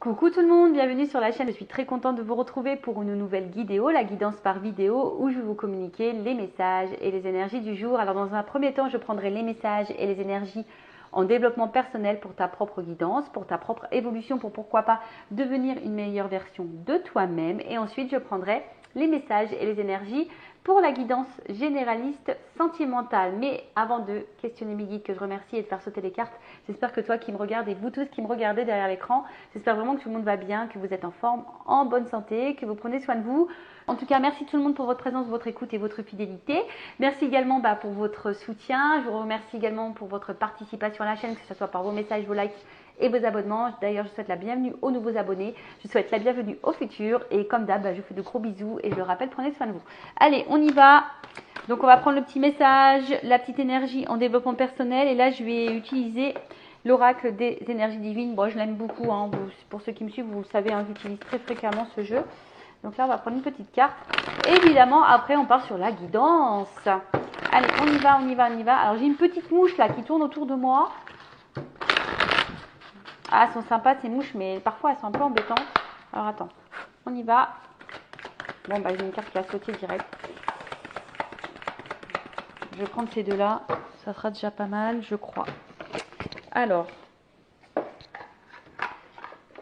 Coucou tout le monde, bienvenue sur la chaîne. Je suis très contente de vous retrouver pour une nouvelle vidéo, la guidance par vidéo, où je vais vous communiquer les messages et les énergies du jour. Alors dans un premier temps, je prendrai les messages et les énergies en développement personnel pour ta propre guidance, pour ta propre évolution, pour pourquoi pas devenir une meilleure version de toi-même. Et ensuite, je prendrai les messages et les énergies pour la guidance généraliste sentimentale. Mais avant de questionner mes guides que je remercie et de faire sauter les cartes, j'espère que toi qui me regardes et vous tous qui me regardez derrière l'écran, j'espère vraiment que tout le monde va bien, que vous êtes en forme, en bonne santé, que vous prenez soin de vous. En tout cas, merci tout le monde pour votre présence, votre écoute et votre fidélité. Merci également pour votre soutien. Je vous remercie également pour votre participation à la chaîne, que ce soit par vos messages, vos likes et vos abonnements. D'ailleurs, je souhaite la bienvenue aux nouveaux abonnés. Je souhaite la bienvenue aux futurs. Et comme d'hab, je vous fais de gros bisous et je le rappelle, prenez soin de vous. Allez, on y va. Donc, on va prendre le petit message, la petite énergie en développement personnel. Et là, je vais utiliser l'oracle des énergies divines. Bon, je l'aime beaucoup. Hein. Pour ceux qui me suivent, vous le savez, hein, j'utilise très fréquemment ce jeu. Donc là, on va prendre une petite carte. Évidemment, après, on part sur la guidance. Allez, on y va, on y va, on y va. Alors, j'ai une petite mouche là qui tourne autour de moi. Ah, elles sont sympas ces mouches, mais parfois elles sont un peu embêtantes. Alors attends, on y va. Bon, j'ai une carte qui a sauté direct. Je vais prendre ces deux-là. Ça sera déjà pas mal, je crois. Alors,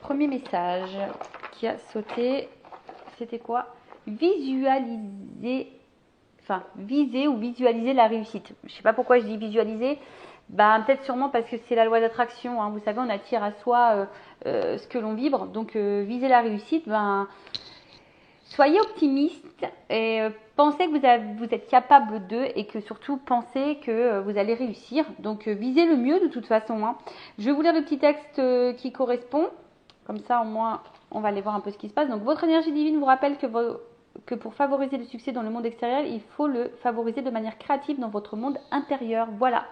premier message qui a sauté, c'était quoi? Viser ou visualiser la réussite. Je ne sais pas pourquoi je dis visualiser. Peut-être sûrement parce que c'est la loi d'attraction. Hein. Vous savez, on attire à soi ce que l'on vibre. Donc, viser la réussite, soyez optimiste et pensez que vous êtes capable d'eux et que surtout pensez que vous allez réussir. Donc, visez le mieux de toute façon. Hein. Je vais vous lire le petit texte qui correspond. Comme ça, au moins, on va aller voir un peu ce qui se passe. Donc, votre énergie divine vous rappelle que pour favoriser le succès dans le monde extérieur, il faut le favoriser de manière créative dans votre monde intérieur. Voilà.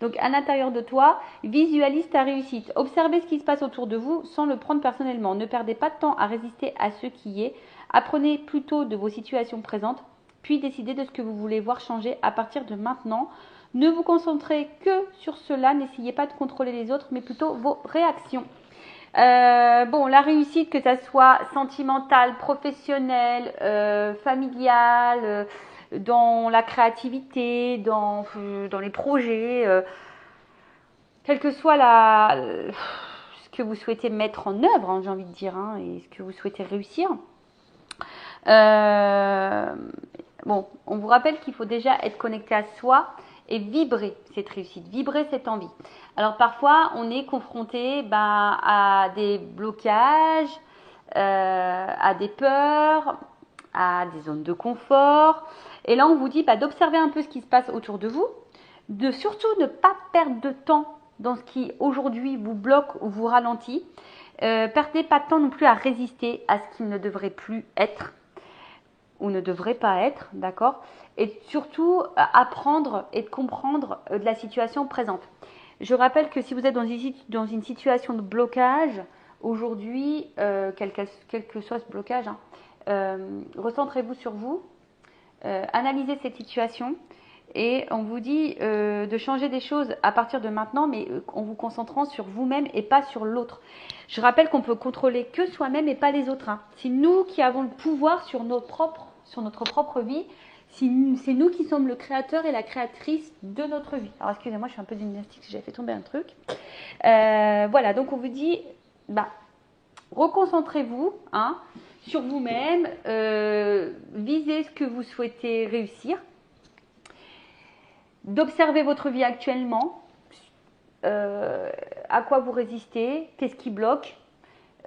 Donc, à l'intérieur de toi, visualise ta réussite. Observez ce qui se passe autour de vous sans le prendre personnellement. Ne perdez pas de temps à résister à ce qui est. Apprenez plutôt de vos situations présentes, puis décidez de ce que vous voulez voir changer à partir de maintenant. Ne vous concentrez que sur cela. N'essayez pas de contrôler les autres, mais plutôt vos réactions. La réussite, que ça soit sentimentale, professionnelle, familiale, dans la créativité, dans les projets, quel que soit ce que vous souhaitez mettre en œuvre, hein, j'ai envie de dire, hein, et ce que vous souhaitez réussir. On vous rappelle qu'il faut déjà être connecté à soi et vibrer cette réussite, vibrer cette envie. Alors parfois, on est confronté à des blocages, à des peurs, à des zones de confort. Et là, on vous dit d'observer un peu ce qui se passe autour de vous, de surtout ne pas perdre de temps dans ce qui aujourd'hui vous bloque ou vous ralentit. Perdez pas de temps non plus à résister à ce qui ne devrait plus être ou ne devrait pas être, d'accord? Et surtout apprendre et de comprendre de la situation présente. Je rappelle que si vous êtes dans une situation de blocage, aujourd'hui, quel que soit ce blocage, recentrez-vous sur vous, analysez cette situation et on vous dit de changer des choses à partir de maintenant, mais en vous concentrant sur vous-même et pas sur l'autre. Je rappelle qu'on peut contrôler que soi-même et pas les autres. Hein. C'est nous qui avons le pouvoir sur notre propre vie. C'est nous qui sommes le créateur et la créatrice de notre vie. Alors, excusez-moi, je suis un peu gymnastique, j'avais fait tomber un truc. Voilà, donc on vous dit, reconcentrez-vous sur vous-même, visez ce que vous souhaitez réussir, d'observer votre vie actuellement, à quoi vous résistez, qu'est-ce qui bloque,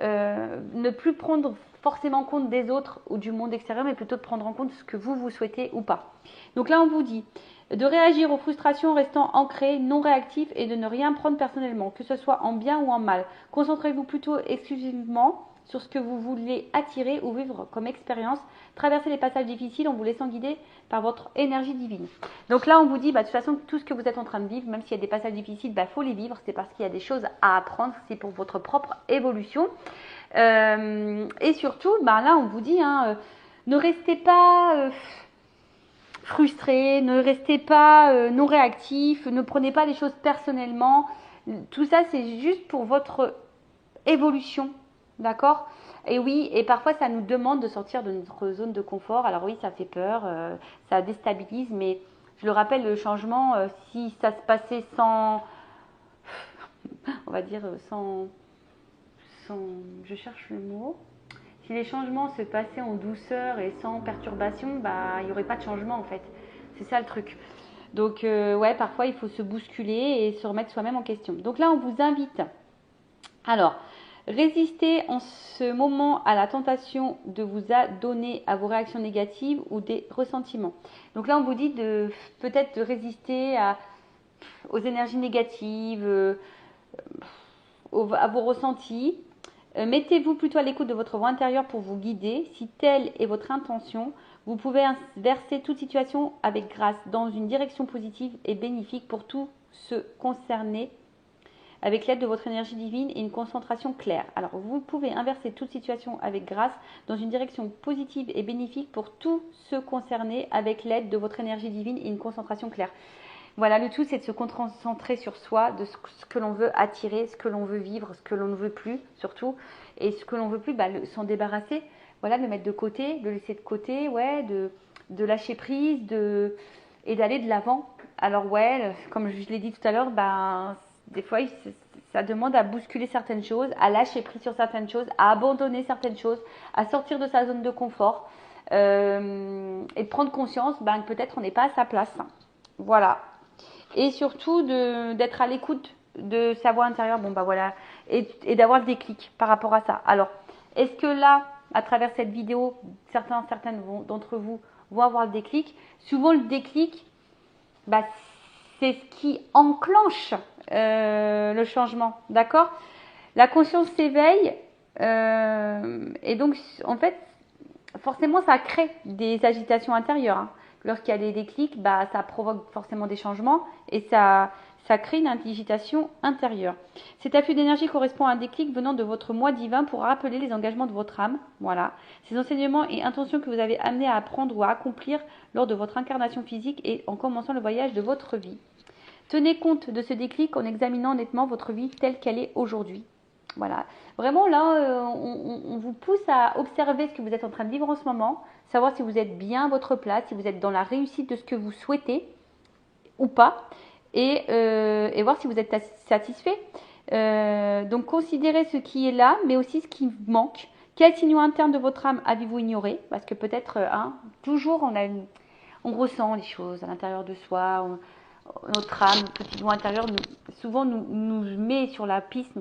ne plus prendre forcément compte des autres ou du monde extérieur, mais plutôt de prendre en compte ce que vous souhaitez ou pas. Donc là, on vous dit de réagir aux frustrations en restant ancré, non réactif et de ne rien prendre personnellement, que ce soit en bien ou en mal. Concentrez-vous plutôt exclusivement sur ce que vous voulez attirer ou vivre comme expérience. Traversez les passages difficiles en vous laissant guider par votre énergie divine. Donc là, on vous dit, de toute façon, tout ce que vous êtes en train de vivre, même s'il y a des passages difficiles, faut les vivre. C'est parce qu'il y a des choses à apprendre. C'est pour votre propre évolution. Et surtout, là, on vous dit, ne restez pas frustré, ne restez pas non réactif, ne prenez pas les choses personnellement. Tout ça, c'est juste pour votre évolution D'accord? Et oui, et parfois ça nous demande de sortir de notre zone de confort. Alors oui, ça fait peur, ça déstabilise, mais je le rappelle, le changement, si ça se passait sans, on va dire, sans, je cherche le mot. Si les changements se passaient en douceur et sans perturbation, bah, il n'y aurait pas de changement en fait. C'est ça le truc. Donc, ouais, parfois il faut se bousculer et se remettre soi-même en question. Donc là, on vous invite. Alors, résistez en ce moment à la tentation de vous adonner à vos réactions négatives ou des ressentiments. Donc là, on vous dit de peut-être de résister aux énergies négatives, à vos ressentis. Mettez-vous plutôt à l'écoute de votre voix intérieure pour vous guider. Si telle est votre intention, vous pouvez inverser toute situation avec grâce dans une direction positive et bénéfique pour tous ceux concernés avec l'aide de votre énergie divine et une concentration claire. Alors, vous pouvez inverser toute situation avec grâce dans une direction positive et bénéfique pour tous ceux concernés avec l'aide de votre énergie divine et une concentration claire. Voilà, le tout, c'est de se concentrer sur soi, de ce que l'on veut attirer, ce que l'on veut vivre, ce que l'on ne veut plus, surtout. Et ce que l'on veut plus, bah, s'en débarrasser, voilà, de le mettre de côté, de le laisser de côté, ouais, de lâcher prise, et d'aller de l'avant. Alors, ouais, comme je l'ai dit tout à l'heure, bah, des fois, ça demande à bousculer certaines choses, à lâcher prise sur certaines choses, à abandonner certaines choses, à sortir de sa zone de confort et de prendre conscience ben, que peut-être on n'est pas à sa place. Voilà. Et surtout d'être à l'écoute de sa voix intérieure, bon bah voilà, et d'avoir le déclic par rapport à ça. Alors, est-ce que là, à travers cette vidéo, certaines d'entre vous vont avoir le déclic? Souvent le déclic, bah, c'est ce qui enclenche le changement, d'accord? La conscience s'éveille et donc en fait, forcément, ça crée des agitations intérieures. Hein. Lorsqu'il y a des déclics, bah, ça provoque forcément des changements et ça crée une agitation intérieure. Cet afflux d'énergie correspond à un déclic venant de votre moi divin pour rappeler les engagements de votre âme. Voilà. Ces enseignements et intentions que vous avez amenés à apprendre ou à accomplir lors de votre incarnation physique et en commençant le voyage de votre vie. Tenez compte de ce déclic en examinant nettement votre vie telle qu'elle est aujourd'hui. Voilà. Vraiment, là, on vous pousse à observer ce que vous êtes en train de vivre en ce moment, savoir si vous êtes bien à votre place, si vous êtes dans la réussite de ce que vous souhaitez ou pas, et voir si vous êtes satisfait. Donc, considérez ce qui est là, mais aussi ce qui manque. Quels signaux internes de votre âme avez-vous ignoré? Parce que peut-être, toujours, on ressent les choses à l'intérieur de soi. Notre âme, notre petit doigt intérieur, souvent nous met sur la piste,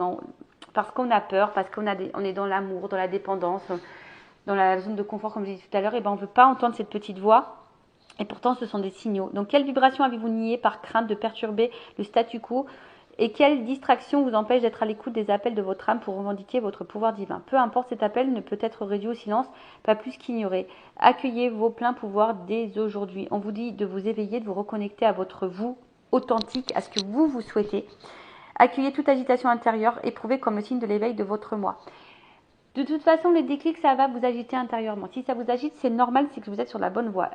parce qu'on a peur, parce qu'on est dans l'amour, dans la dépendance, dans la zone de confort, comme je disais tout à l'heure, et ben on ne veut pas entendre cette petite voix. Et pourtant, ce sont des signaux. Donc, quelle vibration avez-vous nié par crainte de perturber le statu quo? Et quelle distraction vous empêche d'être à l'écoute des appels de votre âme pour revendiquer votre pouvoir divin? Peu importe, cet appel ne peut être réduit au silence, pas plus qu'ignoré. Accueillez vos pleins pouvoirs dès aujourd'hui. On vous dit de vous éveiller, de vous reconnecter à votre vous authentique, à ce que vous souhaitez. Accueillez toute agitation intérieure, éprouvée comme le signe de l'éveil de votre moi. De toute façon, les déclics, ça va vous agiter intérieurement. Si ça vous agite, c'est normal, c'est que vous êtes sur la bonne voie.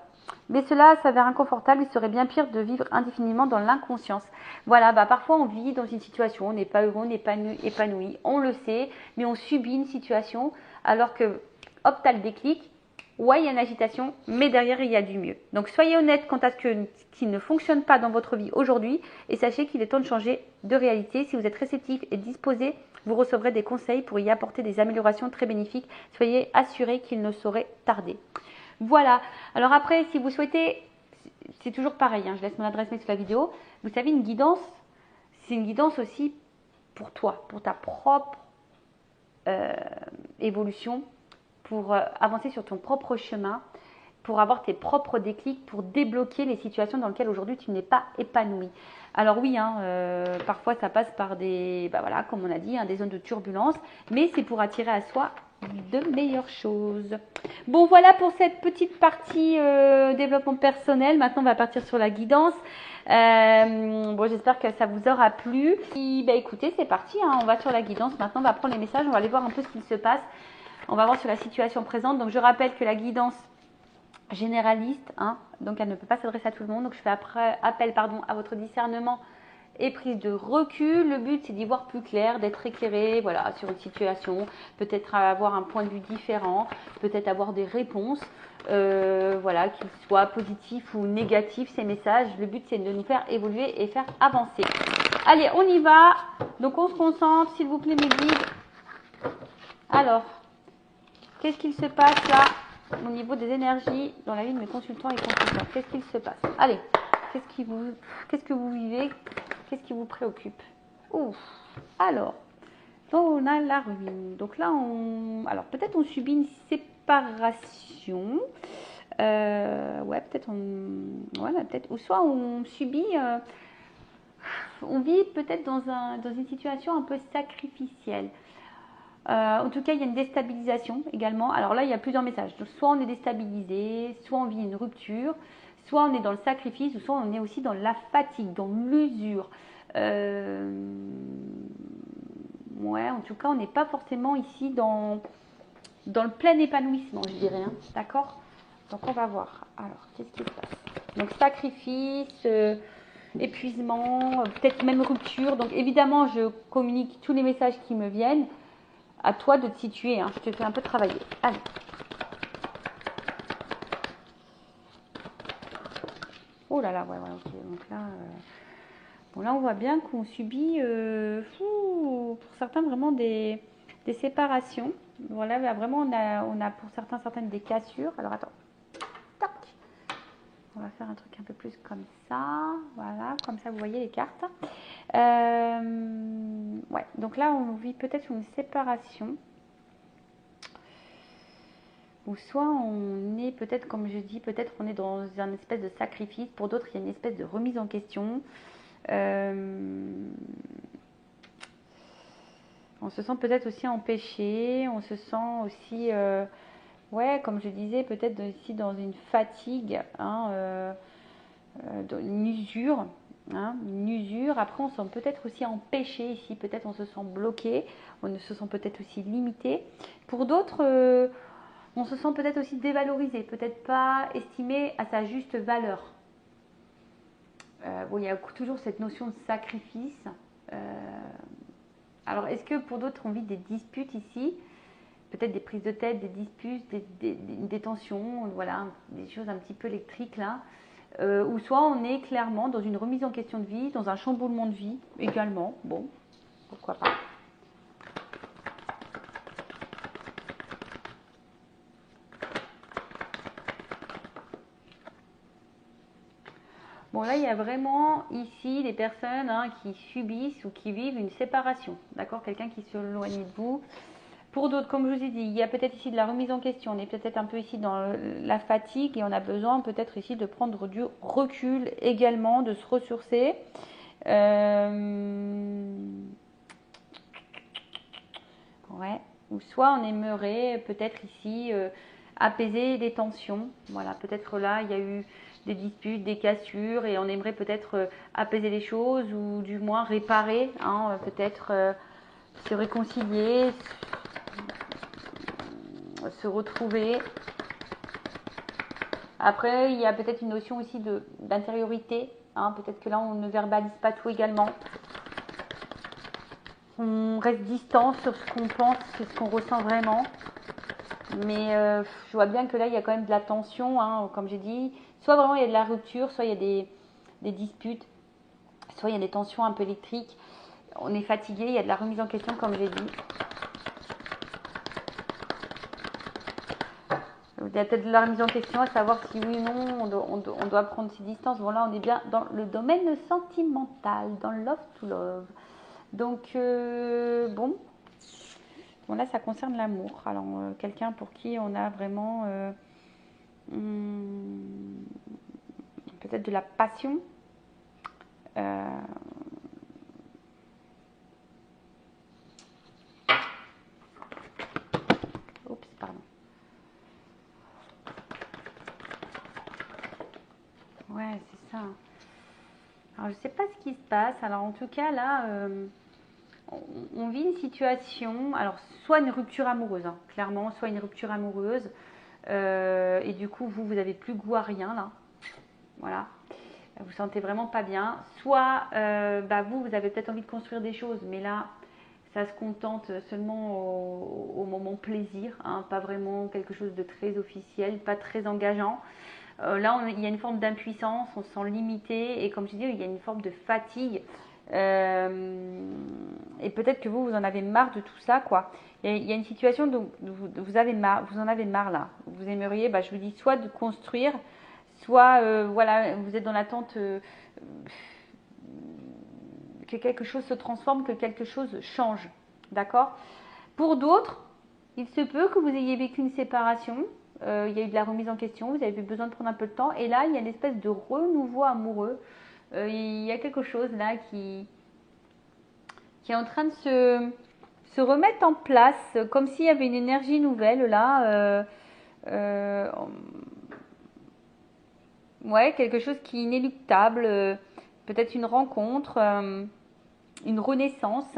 Mais cela s'avère inconfortable, il serait bien pire de vivre indéfiniment dans l'inconscience. Voilà, bah parfois on vit dans une situation, on n'est pas heureux, on n'est pas épanoui, on le sait, mais on subit une situation alors que, hop, t'as le déclic. Ouais, il y a une agitation, mais derrière, il y a du mieux. Donc, soyez honnête quant à ce qui ne fonctionne pas dans votre vie aujourd'hui et sachez qu'il est temps de changer de réalité. Si vous êtes réceptif et disposé, vous recevrez des conseils pour y apporter des améliorations très bénéfiques. Soyez assurés qu'il ne saurait tarder. Voilà. Alors après, si vous souhaitez, c'est toujours pareil, hein, je laisse mon adresse mail sous la vidéo. Vous savez, une guidance, c'est une guidance aussi pour toi, pour ta propre évolution, pour avancer sur ton propre chemin, pour avoir tes propres déclics, pour débloquer les situations dans lesquelles aujourd'hui tu n'es pas épanoui. Alors oui, parfois ça passe par des, voilà, comme on a dit, des zones de turbulence, mais c'est pour attirer à soi de meilleures choses. Bon, voilà pour cette petite partie développement personnel. Maintenant, on va partir sur la guidance. Bon, j'espère que ça vous aura plu. Et, écoutez, c'est parti, on va sur la guidance. Maintenant, on va prendre les messages, on va aller voir un peu ce qu'il se passe. On va voir sur la situation présente. Donc, je rappelle que la guidance généraliste, donc elle ne peut pas s'adresser à tout le monde. Donc, je fais appel à votre discernement et prise de recul. Le but, c'est d'y voir plus clair, d'être éclairé, voilà, sur une situation, peut-être avoir un point de vue différent, peut-être avoir des réponses, voilà, qu'ils soient positifs ou négatifs, ces messages. Le but, c'est de nous faire évoluer et faire avancer. Allez, on y va. Donc, on se concentre, s'il vous plaît, mes guides. Alors, qu'est-ce qu'il se passe là au niveau des énergies dans la vie de mes consultants et consultants? Qu'est-ce qu'il se passe? Allez, qu'est-ce que vous vivez? Qu'est-ce qui vous préoccupe? Ouf. Alors, donc on a la ruine. Donc là, alors peut-être on subit une séparation. Ouais, peut-être voilà, peut-être. Ou soit on subit, on vit peut-être dans une situation un peu sacrificielle. En tout cas, il y a une déstabilisation également. Alors là, il y a plusieurs messages. Donc, soit on est déstabilisé, soit on vit une rupture, soit on est dans le sacrifice, ou soit on est aussi dans la fatigue, dans l'usure. Ouais, en tout cas, on n'est pas forcément ici dans le plein épanouissement, je dirais. Hein. D'accord? Donc, on va voir. Alors, qu'est-ce qui se passe? Donc, sacrifice, épuisement, peut-être même rupture. Donc, évidemment, je communique tous les messages qui me viennent. À toi de te situer, hein. Je te fais un peu travailler. Allez. Oh là là, ouais, ok. Donc là, bon, là, on voit bien qu'on subit, pour certains, vraiment des séparations. Voilà, là, vraiment, on a pour certaines des cassures. Alors, attends. Tac. On va faire un truc un peu plus comme ça. Voilà, comme ça, vous voyez les cartes. Ouais, donc là, on vit peut-être une séparation. Ou soit on est peut-être, comme je dis, peut-être on est dans un espèce de sacrifice. Pour d'autres, il y a une espèce de remise en question. On se sent peut-être aussi empêché. On se sent aussi, ouais, comme je disais, peut-être ici dans une fatigue, hein, une usure. Hein, une usure. Après, on se sent peut-être aussi empêché ici. Peut-être on se sent bloqué. On se sent peut-être aussi limité. Pour d'autres... on se sent peut-être aussi dévalorisé, peut-être pas estimé à sa juste valeur. Bon, il y a toujours cette notion de sacrifice. Alors, est-ce que pour d'autres, on vit des disputes ici? Peut-être des prises de tête, des disputes, des tensions, voilà, des choses un petit peu électriques là. Ou soit on est clairement dans une remise en question de vie, dans un chamboulement de vie également. Bon, pourquoi pas. Bon, là, il y a vraiment ici des personnes qui subissent ou qui vivent une séparation. D'accord? Quelqu'un qui s'éloigne de vous. Pour d'autres, comme je vous ai dit, il y a peut-être ici de la remise en question. On est peut-être un peu ici dans la fatigue et on a besoin peut-être ici de prendre du recul également, de se ressourcer. Ouais. Ou soit on aimerait peut-être ici apaiser les tensions. Voilà, peut-être là, il y a eu des disputes, des cassures et on aimerait peut-être apaiser les choses ou du moins réparer, hein, peut-être se réconcilier, se retrouver. Après, il y a peut-être une notion aussi d'intériorité. Hein, peut-être que là, on ne verbalise pas tout également. On reste distant sur ce qu'on pense, sur ce qu'on ressent vraiment. Mais je vois bien que là, il y a quand même de la tension, hein, comme j'ai dit. Soit vraiment, il y a de la rupture, soit il y a des disputes, soit il y a des tensions un peu électriques. On est fatigué, il y a de la remise en question, comme j'ai dit. Il y a peut-être de la remise en question, à savoir si oui ou non, on doit prendre ses distances. Bon, là, on est bien dans le domaine sentimental, dans le love to love. Donc, bon, là, ça concerne l'amour. Alors, quelqu'un pour qui on a vraiment peut-être de la passion. Oups, pardon. Ouais, c'est ça. Alors, je ne sais pas ce qui se passe. Alors, en tout cas, là, on vit une situation, alors soit une rupture amoureuse, hein, clairement, soit une rupture amoureuse, et du coup vous n'avez plus goût à rien là, voilà. vous sentez vraiment pas bien. Soit vous avez peut-être envie de construire des choses, mais là, ça se contente seulement au moment plaisir, hein, pas vraiment quelque chose de très officiel, pas très engageant. Là, il y a une forme d'impuissance, on se sent limité et comme je dis, il y a une forme de fatigue. Et peut-être que vous en avez marre de tout ça, quoi. Il y a une situation dont vous en avez marre là. Vous aimeriez, je vous dis, soit de construire, soit voilà, vous êtes dans l'attente que quelque chose se transforme, que quelque chose change. D'accord? Pour d'autres, il se peut que vous ayez vécu une séparation, il y a eu de la remise en question, vous avez eu besoin de prendre un peu de temps, et là, il y a une espèce de renouveau amoureux. Il y a quelque chose là qui est en train de se remettre en place, comme s'il y avait une énergie nouvelle là. Ouais, quelque chose qui est inéluctable, peut-être une rencontre, une renaissance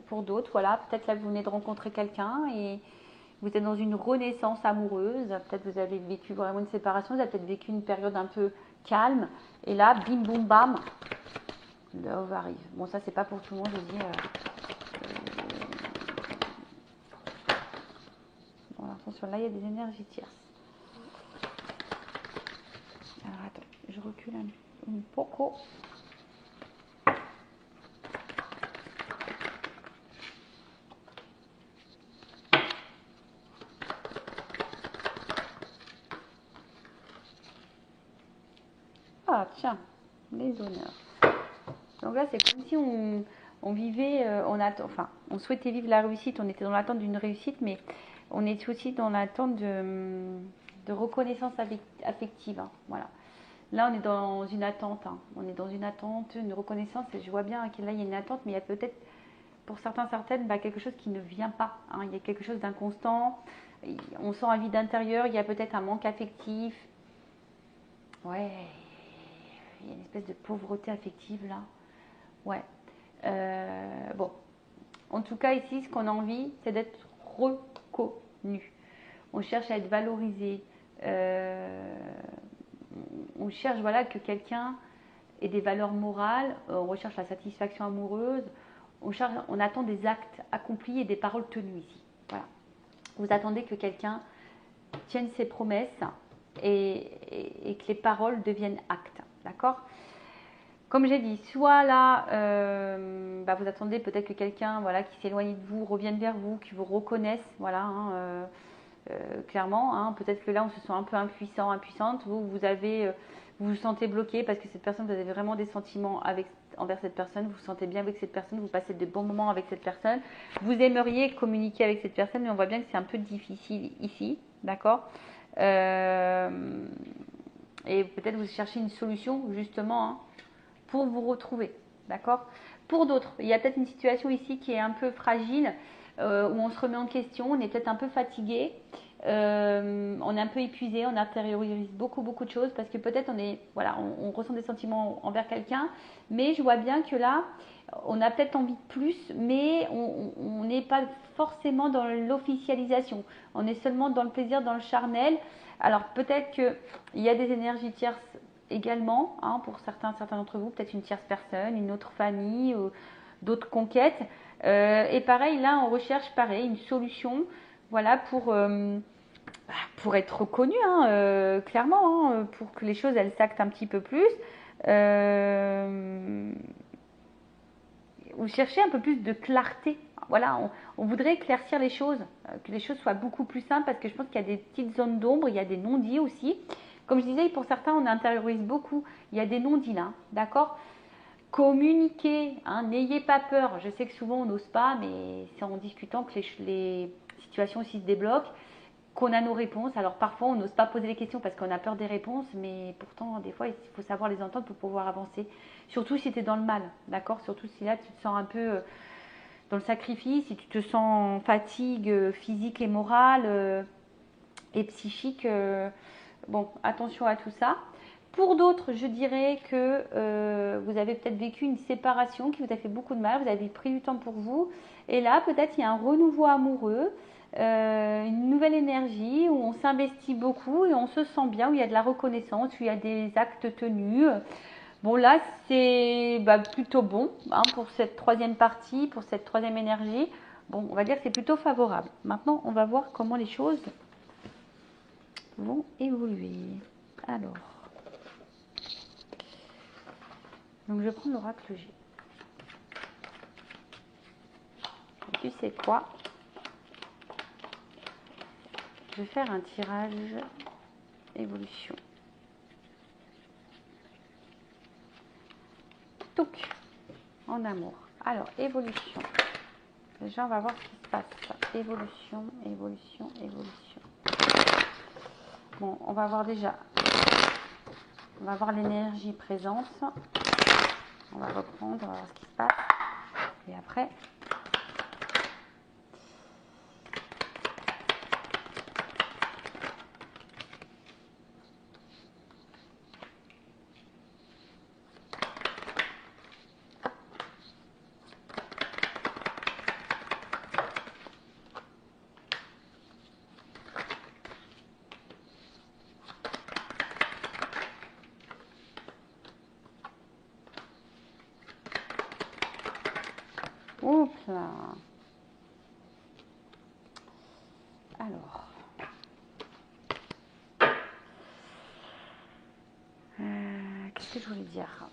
pour d'autres. Voilà, peut-être là vous venez de rencontrer quelqu'un et vous êtes dans une renaissance amoureuse. Peut-être vous avez vécu vraiment une séparation, vous avez peut-être vécu une période un peu calme. Et là, bim boum bam, love arrive. Bon, ça c'est pas pour tout le monde, je dis. Bon, attention, là il y a des énergies tierces. Alors attends, je recule un poco. Ah tiens, les honneurs. Donc là c'est comme si on vivait, on souhaitait vivre la réussite, on était dans l'attente d'une réussite, mais on est aussi dans l'attente de reconnaissance affective. Hein, voilà. Là, on est dans une attente. Hein. On est dans une attente, une reconnaissance. Et je vois bien que là, il y a une attente, mais il y a peut-être, pour certaines, quelque chose qui ne vient pas. Hein. Il y a quelque chose d'inconstant. On sent un vide intérieur. Il y a peut-être un manque affectif. Ouais. Il y a une espèce de pauvreté affective là. Ouais. Bon. En tout cas, ici, ce qu'on a envie, c'est d'être reconnu. On cherche à être valorisé. On cherche voilà, que quelqu'un ait des valeurs morales. On recherche la satisfaction amoureuse. On attend des actes accomplis et des paroles tenues ici. Voilà. Vous attendez que quelqu'un tienne ses promesses et que les paroles deviennent actes. D'accord ? Comme j'ai dit, soit là, vous attendez peut-être que quelqu'un voilà, qui s'éloigne de vous revienne vers vous, qui vous reconnaisse, voilà, hein, clairement. Hein, peut-être que là, on se sent un peu impuissant, impuissante. Vous vous sentez bloqué parce que cette personne, vous avez vraiment des sentiments envers cette personne. Vous vous sentez bien avec cette personne, vous passez de bons moments avec cette personne. Vous aimeriez communiquer avec cette personne, mais on voit bien que c'est un peu difficile ici, d'accord ? Et peut-être vous cherchez une solution, justement, hein, pour vous retrouver, d'accord ? Pour d'autres, il y a peut-être une situation ici qui est un peu fragile, où on se remet en question, on est peut-être un peu fatigué, on est un peu épuisé, on intériorise beaucoup de choses parce que peut-être on ressent des sentiments envers quelqu'un, mais je vois bien que là, on a peut-être envie de plus, mais on n'est pas forcément dans l'officialisation, on est seulement dans le plaisir, dans le charnel. Alors peut-être qu'il y a des énergies tierces également, hein, pour certains d'entre vous, peut-être une tierce personne, une autre famille, ou d'autres conquêtes. Et pareil, là, on recherche une solution, voilà, pour être reconnu, hein, clairement, hein, pour que les choses elles s'actent un petit peu plus. Vous cherchez un peu plus de clarté. Voilà, on voudrait éclaircir les choses, que les choses soient beaucoup plus simples, parce que je pense qu'il y a des petites zones d'ombre, il y a des non-dits aussi. Comme je disais, pour certains, on intériorise beaucoup. Il y a des non-dits là, d'accord ? Communiquez, hein, n'ayez pas peur. Je sais que souvent on n'ose pas, mais c'est en discutant que les situations aussi se débloquent, qu'on a nos réponses. Alors parfois on n'ose pas poser les questions parce qu'on a peur des réponses, mais pourtant des fois il faut savoir les entendre pour pouvoir avancer. Surtout si tu es dans le mal, d'accord ? Surtout si là tu te sens un peu dans le sacrifice, si tu te sens en fatigue physique et morale et psychique. Bon, attention à tout ça. Pour d'autres, je dirais que vous avez peut-être vécu une séparation qui vous a fait beaucoup de mal, vous avez pris du temps pour vous. Et là, peut-être il y a un renouveau amoureux, une nouvelle énergie où on s'investit beaucoup et on se sent bien, où il y a de la reconnaissance, où il y a des actes tenus. Bon, là, c'est plutôt bon hein, pour cette troisième partie, pour cette troisième énergie. Bon, on va dire que c'est plutôt favorable. Maintenant, on va voir comment les choses vont évoluer. Alors, donc je prends l'oracle G. Tu sais quoi? Je vais faire un tirage évolution. Touc, en amour. Alors, évolution. Déjà, on va voir ce qui se passe. Évolution, évolution, évolution. Bon, on va voir déjà. On va voir l'énergie présente. On va reprendre, on va voir ce qui se passe. Et après, oups là. Alors, qu'est-ce que je voulais dire?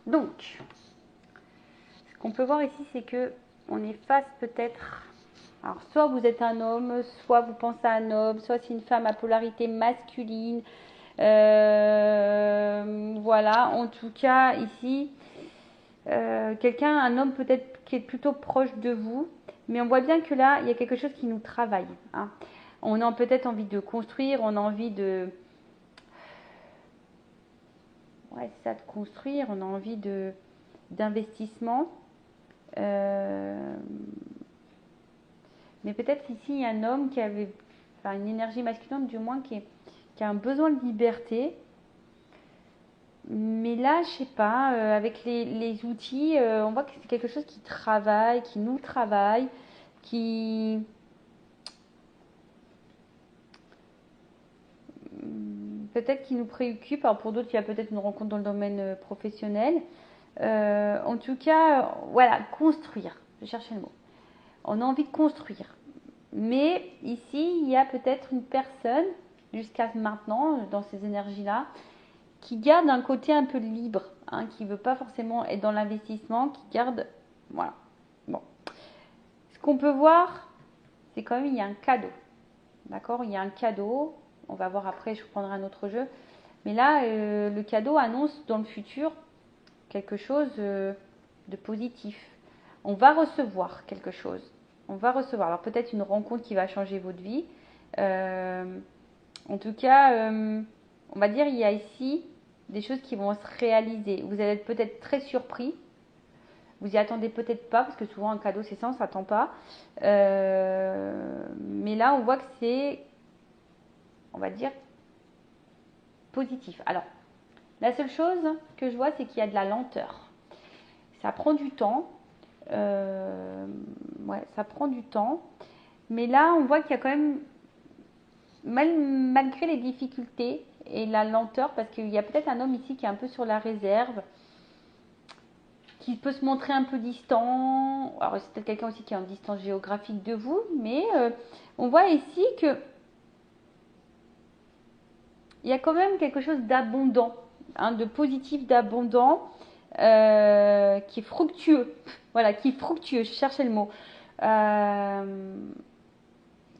Donc, ce qu'on peut voir ici, c'est que on est face peut-être. Alors, soit vous êtes un homme, soit vous pensez à un homme, soit c'est une femme à polarité masculine. Voilà, en tout cas, ici, quelqu'un, un homme peut-être qui est plutôt proche de vous, mais on voit bien que là, il y a quelque chose qui nous travaille. Hein. On a peut-être envie de construire, on a envie de... Ouais, c'est ça, de construire, on a envie d'investissement. Mais peut-être ici, il y a un homme qui avait, enfin une énergie masculine du moins, qui a un besoin de liberté. Mais là, je sais pas, avec les outils, on voit que c'est quelque chose qui travaille, qui nous travaille, qui... peut-être qui nous préoccupe. Alors pour d'autres, il y a peut-être une rencontre dans le domaine professionnel. En tout cas, voilà, construire. Je cherchais le mot. On a envie de construire. Mais ici, il y a peut-être une personne, jusqu'à maintenant, dans ces énergies-là, qui garde un côté un peu libre, hein, qui ne veut pas forcément être dans l'investissement, qui garde... Voilà. Bon. Ce qu'on peut voir, c'est quand même, il y a un cadeau. D'accord? Il y a un cadeau. On va voir après, je prendrai un autre jeu. Mais là, le cadeau annonce dans le futur quelque chose de positif. On va recevoir quelque chose. On va recevoir. Alors peut-être une rencontre qui va changer votre vie. En tout cas, on va dire il y a ici des choses qui vont se réaliser. Vous allez être peut-être très surpris. Vous y attendez peut-être pas, parce que souvent un cadeau c'est ça, on ne s'attend pas. Mais là, on voit que c'est, on va dire, positif. Alors, la seule chose que je vois, c'est qu'il y a de la lenteur. Ça prend du temps. Ouais, ça prend du temps. Mais là, on voit qu'il y a quand même, malgré les difficultés et la lenteur, parce qu'il y a peut-être un homme ici qui est un peu sur la réserve, qui peut se montrer un peu distant. Alors, c'est peut-être quelqu'un aussi qui est en distance géographique de vous, mais on voit ici que il y a quand même quelque chose d'abondant, hein, de positif, d'abondant, qui est fructueux. Voilà, qui est fructueux, je cherchais le mot.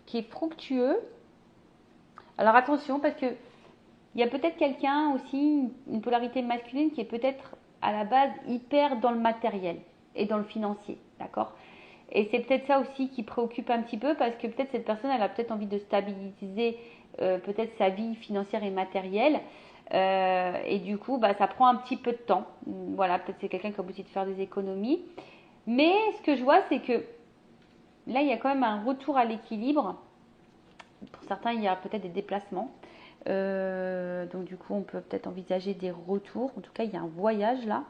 Qui est fructueux. Alors attention, parce que il y a peut-être quelqu'un aussi, une polarité masculine, qui est peut-être à la base hyper dans le matériel et dans le financier, d'accord? Et c'est peut-être ça aussi qui préoccupe un petit peu, parce que peut-être cette personne, elle a peut-être envie de stabiliser peut-être sa vie financière et matérielle. Et du coup, ça prend un petit peu de temps. Voilà, peut-être c'est quelqu'un qui a besoin de faire des économies. Mais ce que je vois, c'est que là, il y a quand même un retour à l'équilibre. Pour certains, il y a peut-être des déplacements. Donc du coup, on peut peut-être envisager des retours. En tout cas, il y a un voyage là.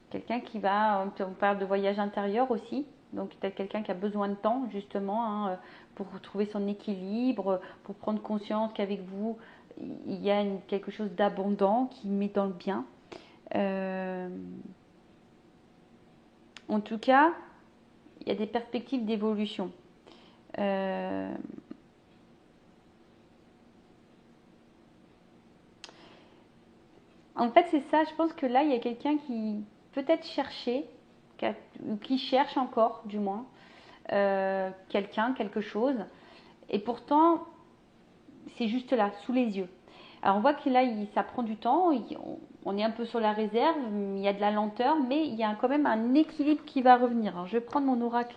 Quelqu'un qui va, on parle de voyage intérieur aussi. Donc peut-être quelqu'un qui a besoin de temps justement hein, pour trouver son équilibre, pour prendre conscience qu'avec vous, il y a quelque chose d'abondant qui met dans le bien. En tout cas, il y a des perspectives d'évolution. En fait, c'est ça. Je pense que là, il y a quelqu'un qui peut-être cherchait, qui cherche encore, du moins, quelqu'un, quelque chose. Et pourtant, c'est juste là, sous les yeux. Alors, on voit que là, ça prend du temps. On est un peu sur la réserve. Il y a de la lenteur, mais il y a quand même un équilibre qui va revenir. Alors, je vais prendre mon oracle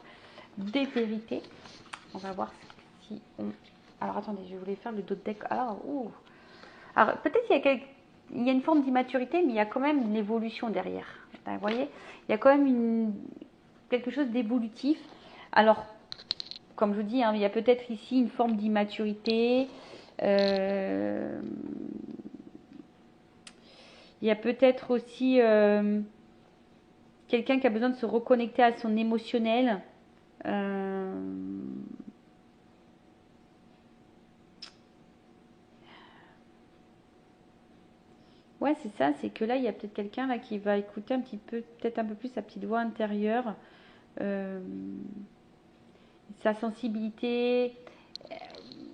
des vérités. On va voir si on... Alors, attendez, je voulais faire le dos de deck. Alors, peut-être il y a une forme d'immaturité, mais il y a quand même une évolution derrière. Vous voyez, il y a quand même quelque chose d'évolutif. Alors, comme je vous dis, hein, il y a peut-être ici une forme d'immaturité. Il y a peut-être aussi quelqu'un qui a besoin de se reconnecter à son émotionnel. Ouais, c'est ça, c'est que là, il y a peut-être quelqu'un là qui va écouter un petit peu, peut-être un peu plus sa petite voix intérieure, sa sensibilité.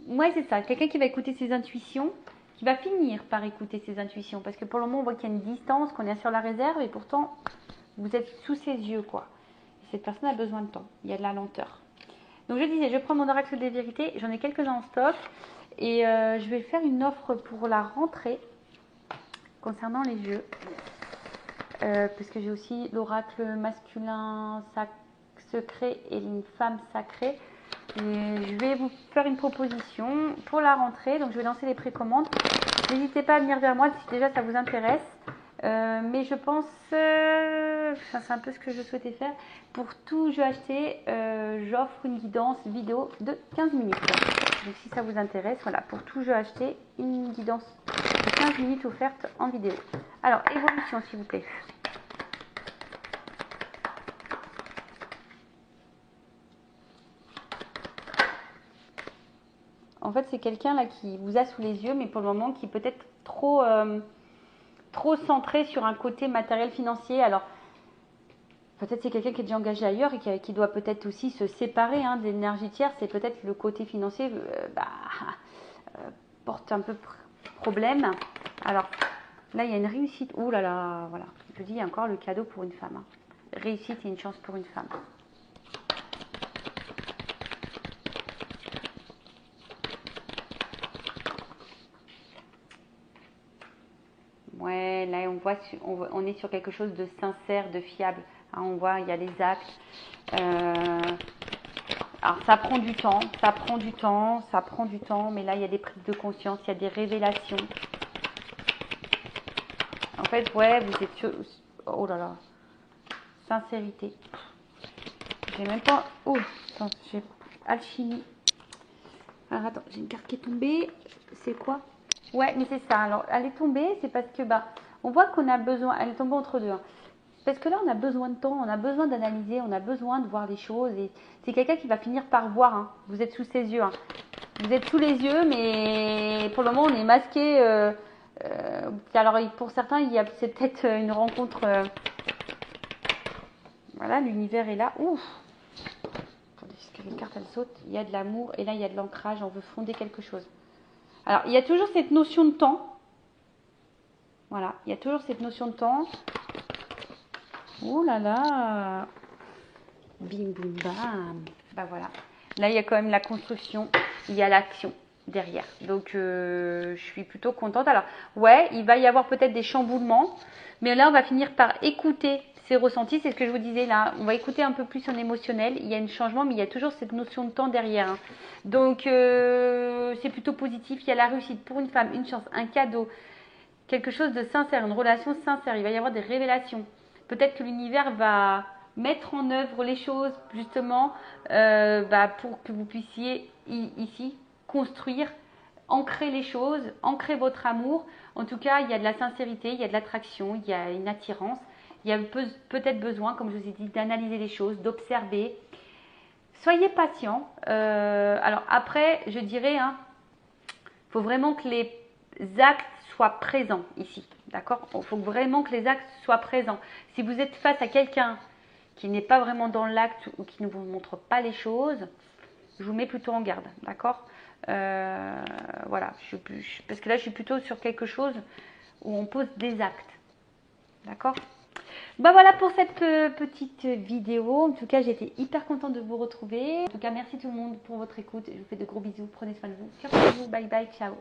Ouais, c'est ça, quelqu'un qui va écouter ses intuitions, qui va finir par écouter ses intuitions, parce que pour le moment, on voit qu'il y a une distance, qu'on est sur la réserve, et pourtant, vous êtes sous ses yeux, quoi. Et cette personne a besoin de temps, il y a de la lenteur. Donc je disais, je prends mon oracle des vérités, j'en ai quelques-uns en stock, et je vais faire une offre pour la rentrée, concernant les jeux, parce que j'ai aussi l'oracle masculin secret et une femme sacrée. Et je vais vous faire une proposition pour la rentrée, donc je vais lancer les précommandes. N'hésitez pas à venir vers moi si déjà ça vous intéresse. Mais je pense, c'est un peu ce que je souhaitais faire. Pour tout jeu acheté, j'offre une guidance vidéo de 15 minutes. Donc si ça vous intéresse, voilà, pour tout jeu acheté, une guidance de 15 minutes offerte en vidéo. Alors, évolution s'il vous plaît. En fait, c'est quelqu'un là qui vous a sous les yeux, mais pour le moment qui peut être trop centré sur un côté matériel financier. Alors, peut-être c'est quelqu'un qui est déjà engagé ailleurs et qui doit peut-être aussi se séparer de l'énergie tierce. C'est peut-être le côté financier porte un peu problème. Alors, là, il y a une réussite. Ouh là là, voilà. Je dis, il y a encore le cadeau pour une femme. Réussite et une chance pour une femme. Ouais, là, on est sur quelque chose de sincère, de fiable. Hein, on voit, il y a les actes. Alors, ça prend du temps, mais là, il y a des prises de conscience, il y a des révélations. En fait, ouais, vous êtes sur... Oh là là. Sincérité. J'ai même pas... Oh, attends, j'ai... Alchimie. Alors, attends, j'ai une carte qui est tombée. C'est quoi? Ouais, mais c'est ça. Alors, elle est tombée, c'est parce que, on voit qu'on a besoin... Elle est tombée entre deux. Hein. Parce que là, on a besoin de temps, on a besoin d'analyser, on a besoin de voir les choses. Et c'est quelqu'un qui va finir par voir. Hein. Vous êtes sous ses yeux. Hein. Vous êtes sous les yeux, mais pour le moment, on est masqué. Alors, pour certains, c'est peut-être une rencontre. Voilà, l'univers est là. Ouf! Attendez, parce que les cartes, elles sautent. Il y a de l'amour et là, il y a de l'ancrage. On veut fonder quelque chose. Alors, il y a toujours cette notion de temps. Voilà, il y a toujours cette notion de temps. Oh là là! Bim, boum, bam! Voilà. Là, il y a quand même la construction. Il y a l'action derrière. Donc, je suis plutôt contente. Alors, ouais, il va y avoir peut-être des chamboulements. Mais là, on va finir par écouter ses ressentis. C'est ce que je vous disais là. On va écouter un peu plus son émotionnel. Il y a un changement, mais il y a toujours cette notion de temps derrière. Hein. Donc, c'est plutôt positif. Il y a la réussite pour une femme, une chance, un cadeau. Quelque chose de sincère, une relation sincère. Il va y avoir des révélations. Peut-être que l'univers va mettre en œuvre les choses justement pour que vous puissiez ici construire, ancrer les choses, ancrer votre amour. En tout cas, il y a de la sincérité, il y a de l'attraction, il y a une attirance Il y a peut-être besoin, comme je vous ai dit, d'analyser les choses, d'observer. Soyez patient. Alors après, je dirais, il faut vraiment que les actes soient présents ici. D'accord? Il faut vraiment que les actes soient présents. Si vous êtes face à quelqu'un qui n'est pas vraiment dans l'acte ou qui ne vous montre pas les choses, je vous mets plutôt en garde. D'accord? Voilà. Parce que là, je suis plutôt sur quelque chose où on pose des actes. D'accord? Bah voilà pour cette petite vidéo. En tout cas, j'étais hyper contente de vous retrouver. En tout cas, merci tout le monde pour votre écoute. Je vous fais de gros bisous. Prenez soin de vous. Bye bye. Ciao.